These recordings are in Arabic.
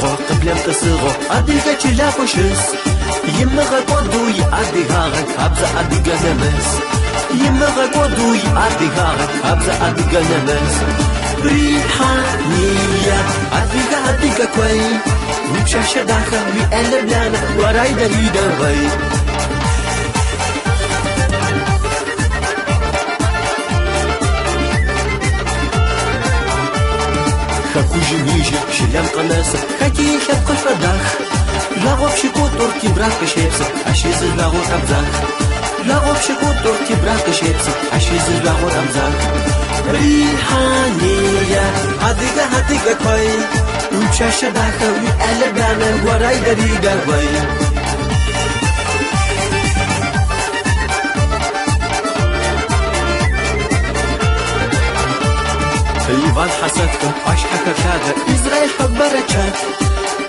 تسغو قبلم تسغو أديك تلا خوشس يمغا قدوي أديها أبزا أديك نمس يمغا قدوي أديها أبزا أديك نمس ريحانية أديك كوي وبشاشة داخل وقلب لنا وراي دريدة وي خاكوجي ميجي شلام قناصة خاكي شبقى فداخ لاغو بشكو توركي براك شيبسة أشيز لاغو أبزاك لاغو بشكو توركي براك شيبسة أشيز لاغو أبزاك ريحانية هديك كوي وبشاشة داخل وقلب لنا وراي دريدة وي إيفان حسدكم أشحك كذا إسرائيل خبرتك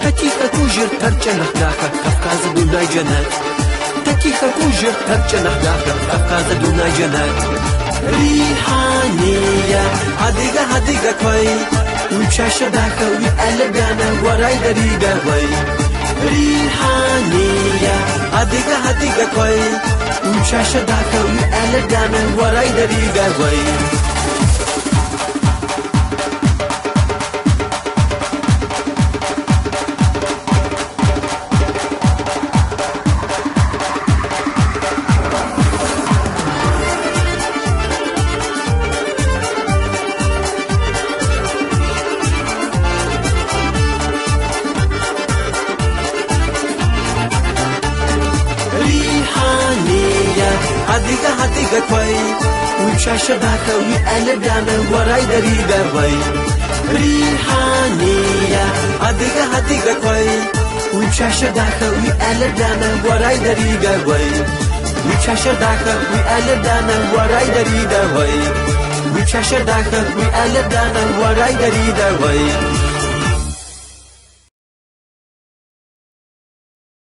تكيخ كوجر ترجع نحداك كفكاز دونا جنات تكيخ كوجر ترجع نحداك كفكاز دونا جنات ريحانية هديك كوي وبشاشة داك وقلب لنا وراي دريدة وي ريحانية هديك كوي وبشاشة داك وقلب لنا وراي دريدة وي هديك كوي وبشاشة داك وقلب لنا وراي دريدة وي ريحانية هديك كوي وبشاشة داك وقلب لنا وراي دريدة وي وبشاشة داك وقلب لنا وراي دريدة وي وبشاشة داك وقلب لنا وراي دريدة وي